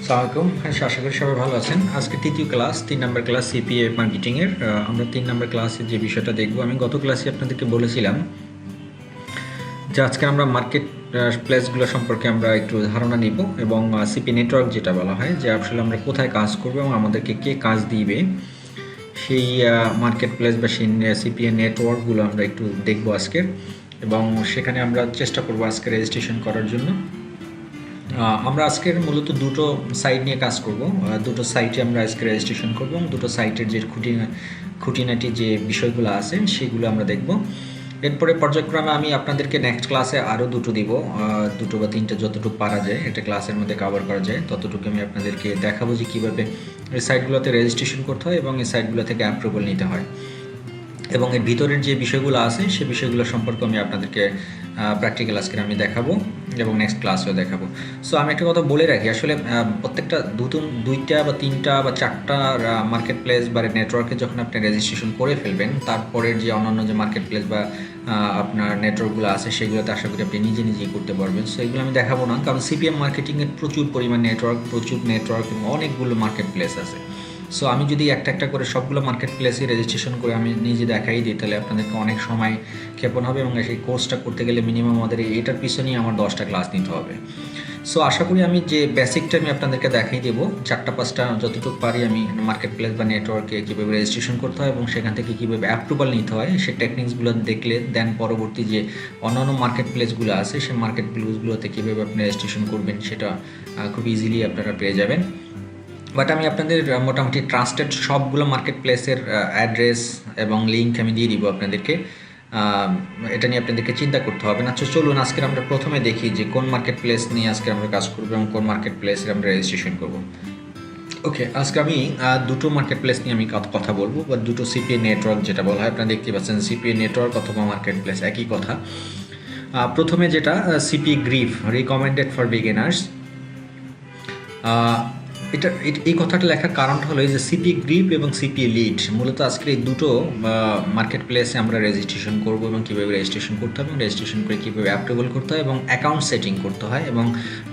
আসসালামাইকুম। হ্যাঁ, আশা করি সবাই ভালো আছেন। আজকে তৃতীয় ক্লাস, ৩ নম্বর ক্লাস সিপিএ মার্কেটিংয়ের। আমরা ৩ নম্বর ক্লাসের যে বিষয়টা দেখব, আমি গত ক্লাসে আপনাদেরকে বলেছিলাম যে আজকে আমরা মার্কেট প্লেসগুলো সম্পর্কে আমরা একটু ধারণা নিব এবং সিপি নেটওয়ার্ক যেটা বলা হয়, যে আসলে আমরা কোথায় কাজ করব এবং আমাদেরকে কে কাজ দিবে, সেই মার্কেট প্লেস বা সেই সিপিএ নেটওয়ার্কগুলো আমরা একটু দেখব আজকের। এবং সেখানে আমরা চেষ্টা করব আজকে রেজিস্ট্রেশন করার জন্য। আমরা আজকের মূলত দুটো সাইট নিয়ে কাজ করব। দুটো সাইটে আমরা আজকে রেজিস্ট্রেশন করব এবং দুটো সাইটের যে খুঁটিনাটি যে বিষয়গুলো আছে সেগুলো আমরা দেখব। এরপরে পর্যায়ক্রমে আমি আপনাদেরকে নেক্সট ক্লাসে আরও দুটো দিব, দুটো বা তিনটে যতটুকু পারা যায়, এটা ক্লাসের মধ্যে কভার করা যায় ততটুকু আমি আপনাদেরকে দেখাবো যে কীভাবে এই সাইটগুলোতে রেজিস্ট্রেশন করতে হয় এবং এই সাইটগুলো থেকে অ্যাপ্রুভাল নিতে হয়, এবং এর ভিতরের যে বিষয়গুলো আছে সেই বিষয়গুলো সম্পর্কে আমি আপনাদেরকে প্র্যাকটিক্যাল আজকে আমি দেখাবো এবং নেক্সট ক্লাসেও দেখাবো। সো আমি একটা কথা বলে রাখি, আসলে প্রত্যেকটা দুইটা বা তিনটা বা চারটা মার্কেট প্লেস বা নেটওয়ার্কে যখন আপনি রেজিস্ট্রেশন করে ফেলবেন, তারপরের যে অন্যান্য যে মার্কেট প্লেস বা আপনার নেটওয়ার্কগুলো আছে সেগুলোতে আশা করি আপনি নিজেই করতে পারবেন। সো এগুলো আমি দেখাবো না, কারণ সিপিএম মার্কেটিংয়ের প্রচুর পরিমাণ নেটওয়ার্ক এবং অনেকগুলো মার্কেট প্লেস আছে। সো আমি যদি একটা করে সবগুলো মার্কেট প্লেসে রেজিস্ট্রেশন করে আমি নিজে দেখাই দিই, তাহলে আপনাদেরকে অনেক সময় ক্ষেপণ হবে এবং সেই কোর্সটা করতে গেলে মিনিমাম আমাদের এটার পিছনেই আমার 10টা ক্লাস নিতে হবে। সো আশা করি আমি যে বেসিকটা আমি আপনাদেরকে দেখাই দেবো, 4-5টা যতটুকু পারি আমি মার্কেট প্লেস বা নেটওয়ার্কে কীভাবে রেজিস্ট্রেশন করতে হয় এবং সেখান থেকে কীভাবে অ্যাপ্রুভাল নিতে হয় সেই টেকনিক্সগুলো দেখলে দেন পরবর্তী যে অন্যান্য মার্কেট প্লেসগুলো আছে সেই মার্কেট প্লেসগুলোতে কীভাবে আপনি রেজিস্ট্রেশন করবেন সেটা খুব ইজিলি আপনারা পেয়ে যাবেন। বাট আমি আপনাদের মোটামুটি ট্রাস্টেড সবগুলো মার্কেট প্লেসের অ্যাড্রেস এবং লিঙ্ক আমি দিয়ে দিব আপনাদেরকে। এটা নিয়ে আপনাদেরকে চিন্তা করতে হবে না। চলুন আজকে আমরা প্রথমে দেখি যে কোন মার্কেট প্লেস নিয়ে আজকে আমরা কাজ করবো এবং কোন মার্কেট প্লেসের আমরা রেজিস্ট্রেশন করব। ওকে, আজকে আমি দুটো মার্কেট প্লেস নিয়ে আমি কথা বলবো, বা দুটো সিপিএ নেটওয়ার্ক যেটা বলা হয়, আপনারা দেখতে পাচ্ছেন সিপিএ নেটওয়ার্ক অথবা মার্কেট প্লেস একই কথা। প্রথমে যেটা CP grip, recommended for beginners. এই কথাটা লেখার কারণটা হলো যে সিপি গ্রিপ এবং সিপিএ লিড, মূলত আজকে এই দুটো মার্কেট প্লেসে আমরা রেজিস্ট্রেশন করব এবং কীভাবে রেজিস্ট্রেশন করতে হবে এবং রেজিস্ট্রেশন করে কীভাবে অ্যাপ্রুভাল করতে হয় এবং অ্যাকাউন্ট সেটিং করতে হয় এবং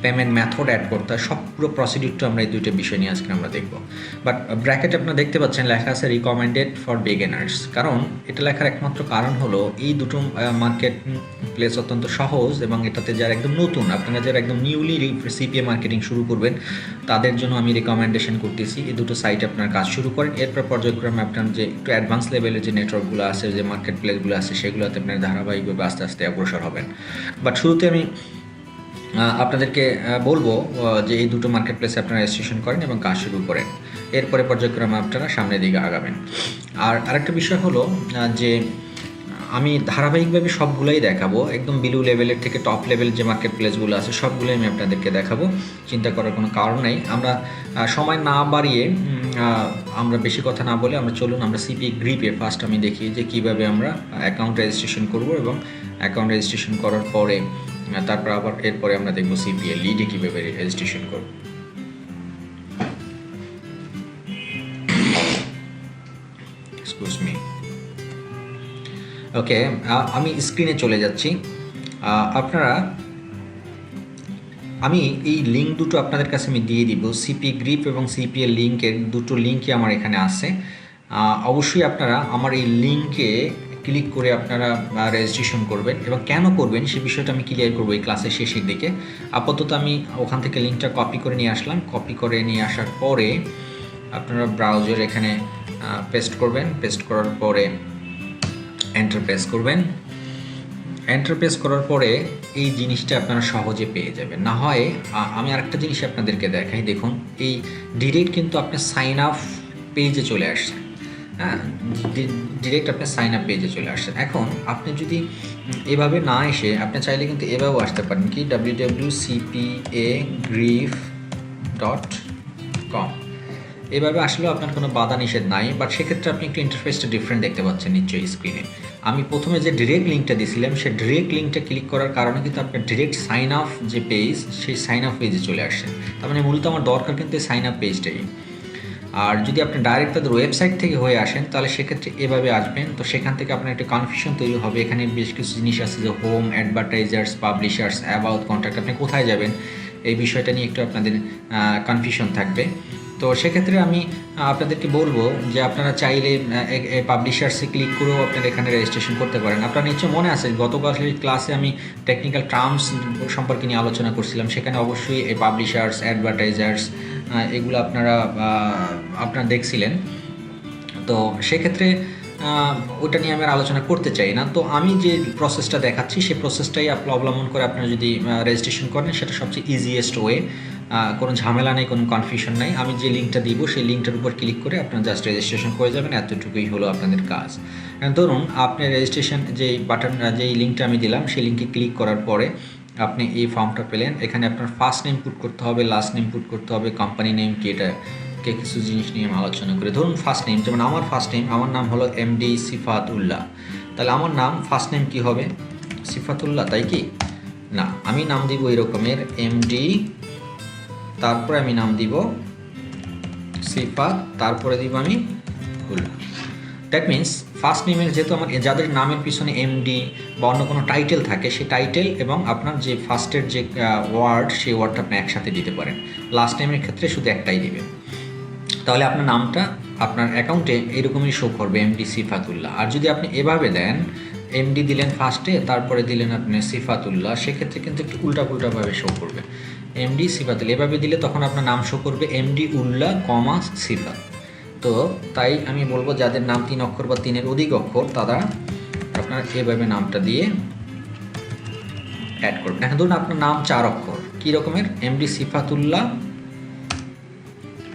পেমেন্ট মেথড অ্যাড করতে হয়, সব পুরো প্রসিডিউরটা আমরা এই দুইটা বিষয় নিয়ে আজকে আমরা দেখব। বাট ব্র্যাকেটে আপনারা দেখতে পাচ্ছেন লেখা আছে রিকমেন্ডেড ফর বিগিনার্স, কারণ এটা লেখার একমাত্র কারণ হলো এই দুটো মার্কেট প্লেস অত্যন্ত সহজ এবং এটাতে যারা একদম নতুন, আপনারা যারা একদম নিউলি সিপিএ মার্কেটিং শুরু করবেন তাদের জন্য আমি রেকমেন্ডেশন করতেছি এই দুটো সাইটে আপনার কাজ শুরু করেন। এরপর পর্যায়ক্রমে আপনার যে একটু অ্যাডভান্স লেভেলের যে নেটওয়ার্কগুলো আছে, যে মার্কেট প্লেসগুলো আছে, সেগুলোতে আপনার ধারাবাহিকভাবে আস্তে আস্তে অগ্রসর হবেন। বাট শুরুতে আমি আপনাদেরকে বলবো যে এই দুটো মার্কেট প্লেসে আপনারা রেজিস্ট্রেশন করেন এবং কাজ শুরু করেন, এরপরে পর্যায়ক্রমে আপনারা সামনের দিকে আগাবেন। আর আরেকটা বিষয় হলো যে আমি ধারাবাহিকভাবে সবগুলোই দেখাবো, একদম বিলো লেভেলের থেকে টপ লেভেল যে মার্কেট প্লেসগুলো আছে সবগুলোই আমি আপনাদেরকে দেখাবো, চিন্তা করার কোনো কারণ নেই। আমরা সময় না বাড়িয়ে আমরা বেশি কথা না বলে চলুন আমরা সিপি গ্রিপে ফার্স্ট আমি দেখি যে কীভাবে আমরা অ্যাকাউন্ট রেজিস্ট্রেশন করব এবং অ্যাকাউন্ট রেজিস্ট্রেশন করার পরে তারপর আবার এরপরে আমরা দেখবো সিপিএ লিডে কীভাবে রেজিস্ট্রেশন করব। Excuse me. ওকে, আমি স্ক্রিনে চলে যাচ্ছি। আমি এই লিঙ্ক দুটো আপনাদের কাছে আমি দিয়ে দিব, সিপি গ্রিপ এবং সিপিএ লিঙ্কের দুটো লিঙ্কই আমার এখানে আছে। অবশ্যই আপনারা আমার এই লিঙ্কে ক্লিক করে আপনারা রেজিস্ট্রেশন করবেন এবং কেন করবেন সে বিষয়টা আমি ক্লিয়ার করবো এই ক্লাসের শেষের দিকে। আপাতত আমি ওখান থেকে লিঙ্কটা কপি করে নিয়ে আসলাম। কপি করে নিয়ে আসার পরে আপনারা ব্রাউজার এখানে পেস্ট করবেন। পেস্ট করার পরে এন্টার প্রেস করবেন। এন্টার প্রেস করার পরে এই জিনিসটা আপনারা সহজে পেয়ে যাবেন। না হয় আমি আরেকটা জিনিস আপনাদেরকে দেখাই, দেখুন এই ডিরেক্ট কিন্তু আপনি সাইন আপ পেজে চলে আসছেন। হ্যাঁ, ডিরেক্ট আপনি সাইন আপ পেজে চলে আসছেন। এখন আপনি যদি এভাবে না এসে আপনি চাইলে কিন্তু এভাবেও আসতে পারেন, কি www.cpagrief.com, এভাবে আসলেও আপনার কোনো বাধা নিষেধ নাই। বাট সেক্ষেত্রে আপনি একটু ইন্টারফেসটা ডিফারেন্ট দেখতে পাচ্ছেন নিশ্চয়ই স্ক্রিনে। আমি প্রথমে যে ডিরেক্ট লিঙ্কটা দিয়েছিলাম সেই ডিরেক্ট লিঙ্কটা ক্লিক করার কারণে কিন্তু আপনার ডিরেক্ট সাইন আপ যে পেজ, সেই সাইন আপ পেজে চলে আসছেন। তার মানে মূলত আমার দরকার কিন্তু এই সাইন আপ পেজটাই। আর যদি আপনি ডাইরেক্ট তাদের ওয়েবসাইট থেকে হয়ে আসেন তাহলে সেক্ষেত্রে এভাবে আসবেন। তো সেখান থেকে আপনার একটা কনফিউশন তৈরি হবে। এখানে বেশ কিছু জিনিস আছে, যে home, advertisers, publishers, about, contact, আপনি কোথায় যাবেন এই বিষয়টা নিয়ে একটু আপনাদের কনফিউশন থাকবে। তো সেক্ষেত্রে আমি আপনাদেরকে বলবো যে আপনারা চাইলে পাবলিশার্সে ক্লিক করেও আপনারা এখানে রেজিস্ট্রেশন করতে পারেন। আপনার নিশ্চয় মনে আছে গতকালের ক্লাসে আমি টেকনিক্যাল টার্মস সম্পর্কে নিয়ে আলোচনা করছিলাম, সেখানে অবশ্যই এই পাবলিশার্স, অ্যাডভার্টাইজার্স এগুলো আপনারা দেখছিলেন। তো সেক্ষেত্রে ওটা নিয়ে আমি আলোচনা করতে চাই না। তো আমি যে প্রসেসটা দেখাচ্ছি সেই প্রসেসটাই অবলম্বন করে আপনারা যদি রেজিস্ট্রেশন করেন সেটা সবচেয়ে ইজিয়েস্ট ওয়ে, কোনো ঝামেলা নেই, কোনো কনফিউশন নাই। আমি যে লিঙ্কটা দিব সেই লিঙ্কটার উপর ক্লিক করে আপনারা জাস্ট রেজিস্ট্রেশন করে যাবেন, এতটুকুই হলো আপনাদের কাজ। ধরুন আপনি রেজিস্ট্রেশন যেই বাটন, যেই লিঙ্কটা আমি দিলাম সেই লিঙ্কে ক্লিক করার পরে আপনি এই ফর্মটা পেলেন। এখানে আপনার ফার্স্ট নেম পুট করতে হবে, লাস্ট নেম পুট করতে হবে, কোম্পানি নেম কি, এটা কিছু জিনিস নিয়ে আমি আলোচনা করি। ধরুন ফার্স্ট নেম, যেমন আমার ফার্স্ট নেম, আমার নাম হলো এমডি সিফাতুল্লাহ। তাহলে আমার নাম ফার্স্ট নেম কি হবে? সিফাতুল্লাহ, তাই কি না? আমি নাম দিব এরকমের এমডি, তারপরে আমি নাম দিব সিফাত, তারপরে দিব আমি উল্লাহ। দ্যাট মিনস ফার্স্ট নেমের যেহেতু আমার যাদের নামের পিছনে এমডি বা অন্য কোনো টাইটেল থাকে, সেই টাইটেল এবং আপনার যে ফার্স্টের যে ওয়ার্ড, সেই ওয়ার্ডটা আপনি একসাথে দিতে পারেন। লাস্ট নেমের ক্ষেত্রে শুধু একটাই দিবেন। তাহলে আপনার নামটা আপনার অ্যাকাউন্টে এরকমই শো করবে, এমডি সিফাতুল্লাহ। আর যদি আপনি এভাবে দেন, এমডি দিলেন ফার্স্টে, তারপরে দিলেন আপনি সিফাতুল্লাহ, সেক্ষেত্রে কিন্তু একটু উল্টাপুল্টাভাবে শো করবে। এমডি সিফাতুল্লাহ এভাবে দিলে তখন আপনার নাম শো করবে এমডি উল্লাহ কমা সিফাত। তো তাই আমি বলবো যাদের নাম 3 অক্ষর বা 3-এর অধিক অক্ষর, তারা আপনার এভাবে নামটা দিয়ে অ্যাড করবেন। এখন ধরুন আপনার নাম 4 অক্ষর, কী রকমের? এমডি সিফাতুল্লাহ,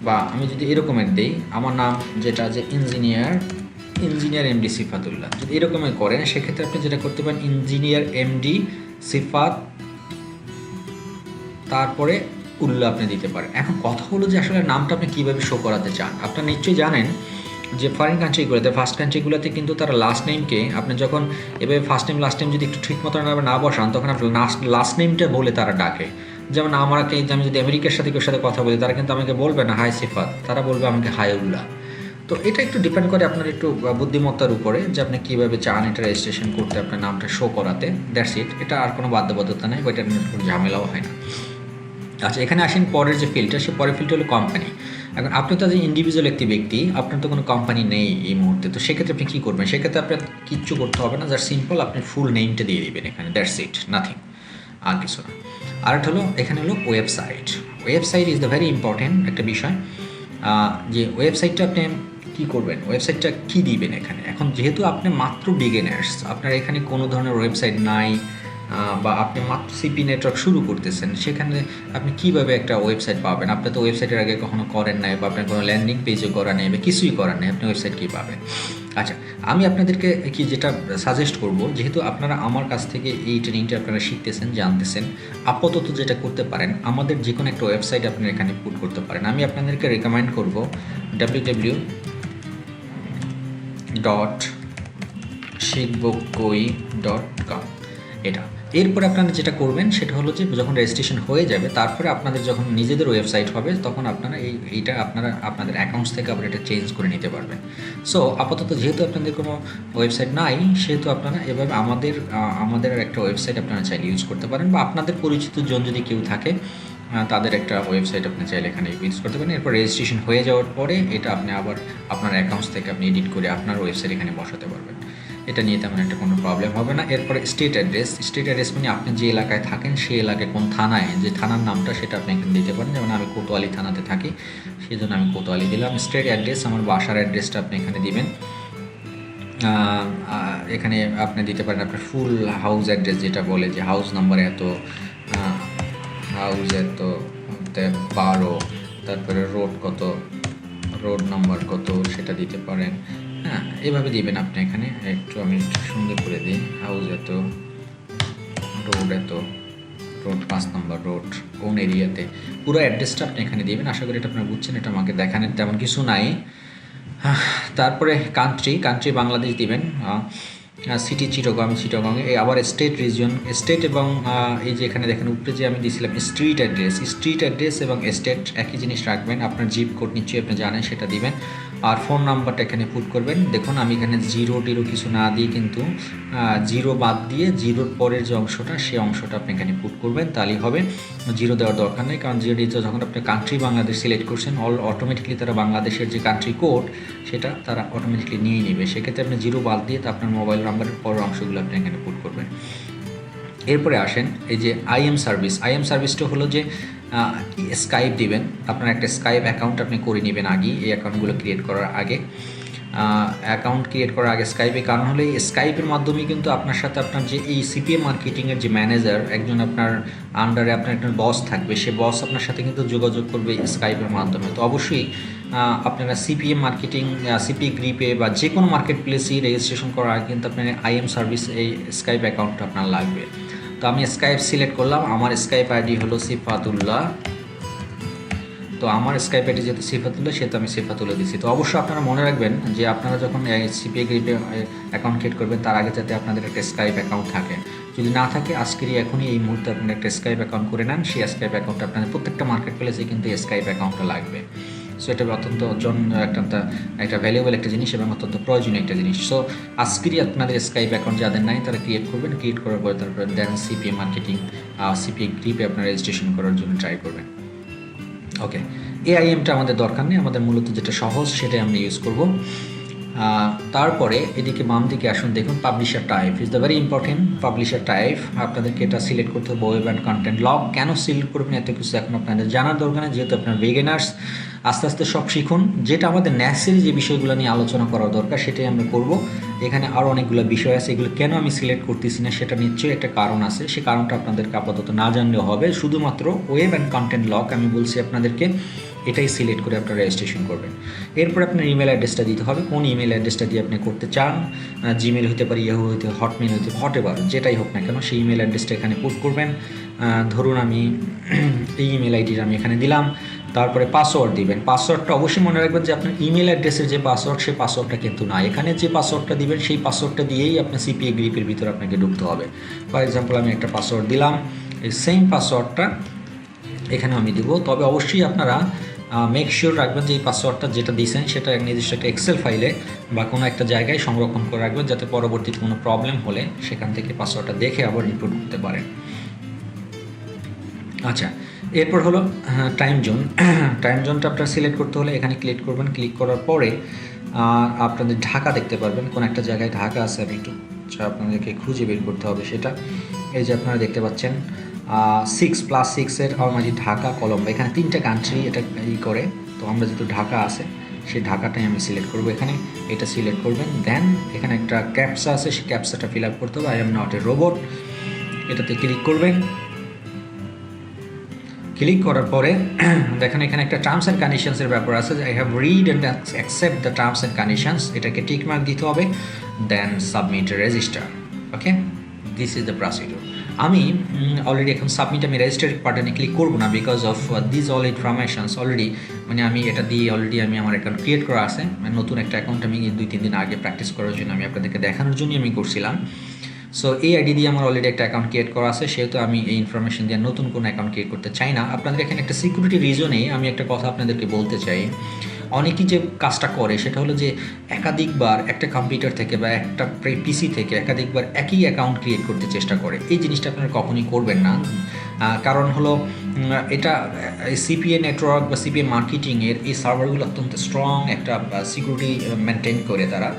বা আমি যদি এরকমের দিই, আমার নাম যেটা যে ইঞ্জিনিয়ার এমডি সিফাতুল্লাহ, যদি এরকমের করেন সেক্ষেত্রে আপনি যেটা করতে পারেন, ইঞ্জিনিয়ার এমডি সিফাত তারপরে উল্লাহ আপনি দিতে পারেন। এখন কথা হলো যে আসলে নামটা আপনি কীভাবে শো করাতে চান। আপনারা নিশ্চয়ই জানেন যে ফরেন কান্ট্রিগুলোতে, ফার্স্ট কান্ট্রিগুলোতে কিন্তু তারা লাস্ট নেমকে আপনি যখন এভাবে ফার্স্ট নেম লাস্ট নেম যদি একটু ঠিক মতো না বসান, তখন আপনার লাস্ট নেমটা বলে তারা ডাকে। যেমন আমাকে, আমি যদি আমেরিকার সাথে কেউ সাথে কথা বলি, তারা কিন্তু আমাকে বলবে না হাই সিফাত, তারা বলবে আমাকে হাই উল্লাহ। তো এটা একটু ডিপেন্ড করে আপনার একটু বুদ্ধিমত্তার উপরে যে আপনি কীভাবে চান এটা রেজিস্ট্রেশন করতে, আপনার নামটা শো করাতে। দ্যাটস ইট, এটা আর কোনো বাধ্যবাধকতা নেই, বা এটা কোনো ঝামেলাও হয় না। আচ্ছা, এখানে আসেন পরের যে ফিল্ডটা, সে পরের ফিল্ডটা হলো কোম্পানি। এখন আপনি তো যে ইন্ডিভিজুয়াল একটি ব্যক্তি, আপনার তো কোনো কোম্পানি নেই এই মুহূর্তে, তো সেক্ষেত্রে আপনি কী করবেন? সেক্ষেত্রে আপনার কিচ্ছু করতে হবে না, জাস্ট সিম্পল আপনি ফুল নেমটা দিয়ে দিবেন এখানে, দ্যাটস ইট, নাথিং, আর কিছু না। আরেকটা হলো এখানে হলো website. Website is the very important একটা বিষয়, যে ওয়েবসাইটটা আপনি কী করবেন, ওয়েবসাইটটা কী দিবেন এখানে। এখন যেহেতু আপনি মাত্র বিগিনার্স, আপনার এখানে কোনো ধরনের ওয়েবসাইট নাই, বা আপনি মাত্র সিপি নেটওয়ার্ক শুরু করতেছেন, সেখানে আপনি কীভাবে একটা ওয়েবসাইট পাবেন? আপনি তো ওয়েবসাইটের আগে কখনো করেন নাই, বা আপনার কোনো ল্যান্ডিং পেজও করা নেই, বা কিছুই করার নেই, আপনি ওয়েবসাইট কী পাবেন? আচ্ছা, আমি আপনাদেরকে কি যেটা সাজেস্ট করব, যেহেতু আপনারা আমার কাছ থেকে এই ট্রেনিংটা আপনারা শিখতেছেন, জানতেছেন, আপাতত যেটা করতে পারেন, আমাদের যে কোনো একটা ওয়েবসাইট আপনারা এখানে পুট করতে পারেন। আমি আপনাদেরকে রেকমেন্ড করব www.shikhbokoi.com, এটা। এরপরে আপনারা যেটা করবেন সেটা হলো যে যখন রেজিস্ট্রেশন হয়ে যাবে, তারপরে আপনাদের যখন নিজেদের ওয়েবসাইট হবে, তখন আপনারা এইটা আপনাদের অ্যাকাউন্টস থেকে আবার এটা চেঞ্জ করে নিতে পারবেন। সো আপাতত যেহেতু আপনাদের কোনো ওয়েবসাইট নাই, সেহেতু আপনারা এভাবে আমাদের একটা ওয়েবসাইট আপনারা চাইলে ইউজ করতে পারেন, বা আপনাদের পরিচিত জন যদি কেউ থাকে, তাদের একটা ওয়েবসাইট আপনি চাইলে এখানে ইউজ করতে পারেন। এরপর রেজিস্ট্রেশন হয়ে যাওয়ার পরে এটা আপনি আবার আপনার অ্যাকাউন্টস থেকে আপনি এডিট করে আপনার ওয়েবসাইট এখানে বসাতে পারবেন। এটা নিয়ে তেমন একটা কোনো প্রবলেম হবে না। এরপরে স্টেট অ্যাড্রেস মানে আপনি যে এলাকায় থাকেন সেই এলাকায় কোন থানায়, যে থানার নামটা সেটা আপনি এখানে দিতে পারেন। যেমন আমি কোতোয়ালি থানাতে থাকি, সেই জন্য আমি কোতোয়ালি দিলাম। স্টেট অ্যাড্রেস, আমার বাসার অ্যাড্রেসটা আপনি এখানে দিবেন। এখানে আপনি দিতে পারেন আপনার ফুল হাউস অ্যাড্রেস, যেটা বলে যে হাউস নাম্বার এত, হাউস এত 12, তারপরে রোড নাম্বার কত, সেটা দিতে পারেন। হ্যাঁ, এভাবে দিবেন আপনি এখানে। আমি একটু সুন্দর করে দিই, হাউস এত, রোড 5 নম্বর রোড, কোন এরিয়াতে, পুরো অ্যাড্রেসটা আপনি এখানে দিবেন। আশা করি এটা আপনারা বুঝছেন, এটা আমাকে দেখানোর তেমন কিছু নাই। তারপরে কান্ট্রি বাংলাদেশ দিবেন, সিটি চিটাগংয়ে, আবার স্টেট এবং এই যে এখানে দেখেন উপরে যে আমি দিয়েছিলাম স্ট্রিট অ্যাড্রেস এবং স্টেট একই জিনিস রাখবেন। আপনার জিপ কোড নিশ্চয়ই আপনি জানেন, সেটা দিবেন। আর ফোন নাম্বারটা এখানে পুট করবেন। দেখুন আমি এখানে জিরো টিরো কিছু না দিয়ে কিন্তু জিরো বাদ দিয়ে জিরোর পরের যে অংশটা সেই অংশটা আপনি এখানে পুট করবেন, তাহলেই হবে। জিরো দেওয়ার দরকার নেই, কারণ জিরো যখন আপনি কান্ট্রি বাংলাদেশ সিলেক্ট করছেন অটোমেটিকলি তারা বাংলাদেশের যে কান্ট্রি কোড সেটা তারা অটোমেটিকলি নিয়ে নেবে। সেক্ষেত্রে আপনি জিরো বাদ দিয়ে আপনার মোবাইল নাম্বারের পরের অংশগুলো আপনি এখানে পুট করবেন। এরপরে আসেন এই যে আইএম সার্ভিসটা হলো যে স্কাইপ দিবেন। আপনার একটা স্কাইপ অ্যাকাউন্ট আপনি করে নেবেন আগে, এই অ্যাকাউন্টগুলো ক্রিয়েট করার আগে। অ্যাকাউন্ট ক্রিয়েট করার আগে স্কাইপে, কারণ হলে এই স্কাইপের মাধ্যমে কিন্তু আপনার সাথে আপনার যে এই সিপিএ মার্কেটিংয়ের যে ম্যানেজার, একজন আপনার আন্ডারে আপনার একটা বস থাকবে, সে বস আপনার সাথে কিন্তু যোগাযোগ করবে স্কাইপের মাধ্যমে। তো অবশ্যই আপনারা সিপিএ মার্কেটিং, সিপিএ গ্রিপে বা যে কোনো মার্কেট প্লেসেই রেজিস্ট্রেশন করার আগে কিন্তু আপনার আইএম সার্ভিস এই স্কাইপ অ্যাকাউন্টটা আপনার লাগবে। তো আমি স্কাইপ সিলেক্ট করলাম, আমার স্কাইপ আইডি হলো সিফাতুল্লাহ। তো আমার স্কাইপ আইডি যেহেতু সিফাতুল্লাহ, সেহেতু আমি সিফাতুল্লাহ দিচ্ছি। তো অবশ্যই আপনারা মনে রাখবেন যে আপনারা যখন সিপিএ গ্রিপে অ্যাকাউন্ট ক্রিয়েট করবেন তার আগে যাতে আপনাদের একটা স্কাইপ অ্যাকাউন্ট থাকে। যদি না থাকে আজকেরই এখনই এই মুহূর্তে আপনারা একটা স্কাইপ অ্যাকাউন্ট করে নেন। সেই স্কাইপ অ্যাকাউন্টটা আপনাদের প্রত্যেকটা মার্কেট প্লেসে কিন্তু স্কাইপ অ্যাকাউন্টটা লাগবে। সো এটা অত্যন্ত একটা ভ্যালুয়েবল একটা জিনিস এবং অত্যন্ত প্রয়োজনীয় একটা জিনিস। সো আজকেরই আপনাদের স্কাইপ অ্যাকাউন্ট যাদের নাই তারা ক্রিয়েট করবেন, ক্রিয়েট করার পরে তারপরে দেন সিপিএ মার্কেটিং, সিপিএ গ্রিপে আপনারা রেজিস্ট্রেশন করার জন্য ট্রাই করবেন। ওকে, এআইএমটা আমাদের দরকার নেই, আমাদের মূলত যেটা সহজ সেটাই আমরা ইউজ করব। তারপরে এদিকে বাম দিকে আসুন, দেখুন publisher type is the very important. Publisher type আপনাদেরকে এটা সিলেক্ট করতে হবে, ওয়েব অ্যান্ড কন্টেন্ট লগ। কেন সিলেক্ট করবেন এত কিছু এখন আপনাদের জানার দরকার নেই, যেহেতু আপনার বিগিনার্স। আস্তে আস্তে সব শিখুন। যেটা আমাদের ন্যাচারালি যে বিষয়গুলো নিয়ে আলোচনা করা দরকার সেটাই আমরা করব। এখানে আরও অনেকগুলো বিষয় আছে, এগুলো কেন আমি সিলেক্ট করতেছি না সেটা নিশ্চয়ই একটা কারণ আছে। সে কারণটা আপনাদেরকে আপাতত না জানলেও হবে। শুধুমাত্র ওয়েব অ্যান্ড কন্টেন্ট লগ আমি বলছি আপনাদেরকে, এটাই সিলেক্ট করে আপনারা রেজিস্ট্রেশন করবেন। এরপর আপনার ইমেল অ্যাড্রেসটা দিতে হবে, কোন ইমেল অ্যাড্রেসটা দিয়ে আপনি করতে চান। জিমেল হতে পারে, ইয়াহু হতে, হটমেল হতে, হটেভার যেটাই হোক না কেন সেই ইমেল অ্যাড্রেসটা এখানে পুট করবেন। ধরুন আমি এই ইমেল আইডিটা আমি এখানে দিলাম। তারপরে পাসওয়ার্ড দিবেন। পাসওয়ার্ডটা অবশ্যই মনে রাখবেন যে আপনার ইমেল অ্যাড্রেসের যে পাসওয়ার্ড সেই পাসওয়ার্ডটা কিন্তু না, এখানে যে পাসওয়ার্ডটা দিবেন সেই পাসওয়ার্ডটা দিয়েই আপনার সিপিএ গ্রিপের ভিতরে আপনাকে ঢুকতে হবে। ফর এক্সাম্পল আমি একটা পাসওয়ার্ড দিলাম, এই সেম পাসওয়ার্ডটা এখানে আমি দিব। তবে অবশ্যই আপনারা মেক শিওর রাখবেন যে এই পাসওয়ার্ডটা যেটা দিয়েছেন সেটা নির্দিষ্ট একটা এক্সেল ফাইলে বা কোনো একটা জায়গায় সংরক্ষণ করে রাখবেন, যাতে পরবর্তীতে কোনো প্রবলেম হলে সেখান থেকে পাসওয়ার্ডটা দেখে আবার ইনপুট করতে পারেন। আচ্ছা, এরপর হলো টাইম জোন। টাইম জোনটা আপনারা সিলেক্ট করতে হলে এখানে ক্লিক করবেন। ক্লিক করার পরে আপনাদের ঢাকা দেখতে পারবেন, কোন একটা জায়গায় ঢাকা আছে, আমি একটু আপনাদেরকে খুঁজে বের করতে হবে সেটা। এই যে আপনারা দেখতে পাচ্ছেন 6+6 অলমাঝি ঢাকা, কলম্বো, এখানে 3টা কান্ট্রি এটা করে। তো আমরা যেহেতু ঢাকা আছে সেই ঢাকাটাই আমি সিলেক্ট করব। এখানে এটা সিলেক্ট করবেন, দেন এখানে একটা ক্যাপসা আছে, সেই ক্যাপসাটা ফিল আপ করতে হবে। I am not a robot, এটাতে ক্লিক করবেন। ক্লিক করার পরে দেখেন এখানে একটা টার্মস অ্যান্ড কন্ডিশনসের ব্যাপার আছে, I have read and accept the terms and conditions, এটাকে টিক মার্ক দিতে হবে, then submit register. Okay, this is the procedure. আমি অলরেডি এখন সাবমিট, আমি রেজিস্টার বাটনে ক্লিক করবো না, because of this all informations already, মানে আমি এটা দিয়ে অলরেডি আমি আমার অ্যাকাউন্ট ক্রিয়েট করা আছে। মানে নতুন একটা অ্যাকাউন্ট আমি 2-3 দিন আগে প্র্যাকটিস করার জন্য আমি আপনাদেরকে দেখানোর জন্যই আমি করছিলাম। সো এই আইডি দিয়ে আমার অলরেডি একটা অ্যাকাউন্ট ক্রিয়েট করা আছে, সেহেতু আমি এই ইনফরমেশন দিয়ে নতুন কোনো অ্যাকাউন্ট ক্রিয়েট করতে চাই না। আপনাদের এখানে একটা সিকিউরিটি রিজনে আমি একটা কথা আপনাদেরকে বলতে চাই। অনেকেই যে কাজটা করে সেটা হলো যে একাধিকবার একটা কম্পিউটার থেকে বা একটা পিসি থেকে একাধিকবার একই অ্যাকাউন্ট ক্রিয়েট করতে চেষ্টা করে। এই জিনিসটা আপনারা কখনই করবেন না। কারণ হলো এটা সিপিএ নেটওয়ার্ক বা সিপিএ মার্কেটিংয়ের এই সার্ভারগুলো অত্যন্ত স্ট্রং একটা সিকিউরিটি মেনটেন করে তারা।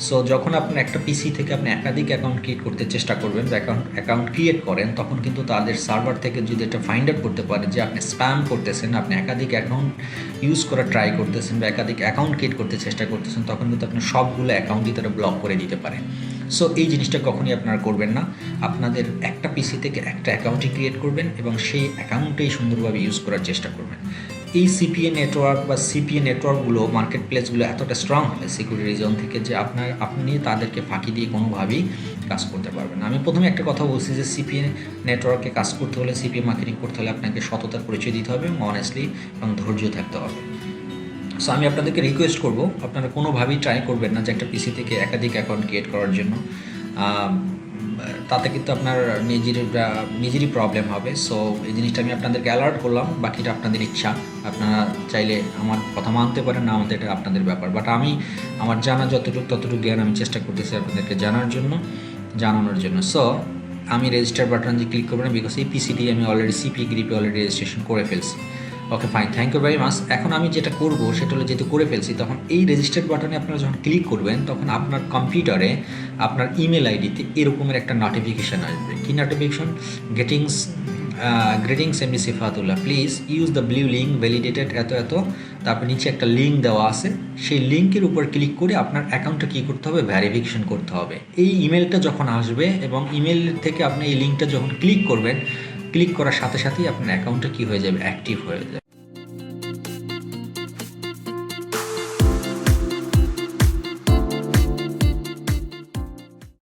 সো যখন আপনার একটা পিসি থেকে আপনি একাধিক অ্যাকাউন্ট ক্রিয়েট করতে চেষ্টা করবেন বা অ্যাকাউন্ট ক্রিয়েট করেন, তখন কিন্তু তাদের সার্ভার থেকে যদি এটা ফাইন্ড আউট করতে পারে যে আপনি স্প্যাম করতেছেন, আপনি একাধিক অ্যাকাউন্ট ইউজ করা ট্রাই করতেছেন বা একাধিক অ্যাকাউন্ট ক্রিয়েট করতে চেষ্টা করতেছেন, তখন কিন্তু আপনি সবগুলো অ্যাকাউন্টই তারা ব্লক করে দিতে পারে। সো এই জিনিসটা কখনই আপনারা করবেন না। আপনাদের একটা পিসি থেকে একটা অ্যাকাউন্টই ক্রিয়েট করবেন এবং সেই অ্যাকাউন্টেই সুন্দরভাবে ইউজ করার চেষ্টা করবেন। এই সিপিএ নেটওয়ার্ক বা সিপিএ নেটওয়ার্কগুলো, মার্কেট প্লেসগুলো এতটা স্ট্রং হয় সিকিউরিটি রিজন থেকে যে আপনি তাদেরকে ফাঁকি দিয়ে কোনোভাবেই কাজ করতে পারবেন না। আমি প্রথমে একটা কথা বলছি যে সিপিএ নেটওয়ার্কে কাজ করতে হলে, সিপিএ মার্কেটিং করতে হলে আপনাকে সততার পরিচয় দিতে হবে এবং অনেস্টলি এবং ধৈর্য থাকতে হবে। সো আমি আপনাদেরকে রিকোয়েস্ট করব, আপনারা কোনোভাবেই ট্রাই করবেন না যে একটা পিসি থেকে একাধিক অ্যাকাউন্ট ক্রিয়েট করার জন্য। তাতে কিন্তু আপনার নিজেরই প্রবলেম হবে। সো এই জিনিসটা আমি আপনাদেরকে অ্যালার্ট করলাম, বাকিটা আপনাদের ইচ্ছা। আপনারা চাইলে আমার কথা মানতে পারেন, না মানতে, এটা আপনাদের ব্যাপার। বাট আমি আমার জানা ততটুকু জ্ঞান আমি চেষ্টা করতেছি আপনাদেরকে জানানোর জন্য। সো আমি রেজিস্টার বাটন যে ক্লিক করবো না, বিকজ এই পিসি দিয়ে আমি অলরেডি সিপিএ গ্রিপে অলরেডি রেজিস্ট্রেশন করে ফেলছি। Okay fine, thank you very much. এখন আমি যেটা করবো সেটা হলো, যেহেতু করে ফেলছি, তখন এই রেজিস্টার্ড বাটনে আপনারা যখন ক্লিক করবেন তখন আপনার কম্পিউটারে আপনার ইমেল আইডিতে এরকমের একটা নোটিফিকেশান আসবে। কি notification? Greetings MD Sifatullah, please use the blue link validated এত। তারপর নিচে একটা লিঙ্ক দেওয়া আছে, সেই লিঙ্কের উপর ক্লিক করে আপনার অ্যাকাউন্টটা কী করতে হবে? ভ্যারিফিকেশন করতে হবে। এই ইমেলটা যখন আসবে এবং ইমেল থেকে আপনি এই লিঙ্কটা যখন ক্লিক করবেন, ক্লিক করার সাথে সাথেই আপনার অ্যাকাউন্টটা কী হয়ে যাবে? অ্যাক্টিভ হয়ে যাবে।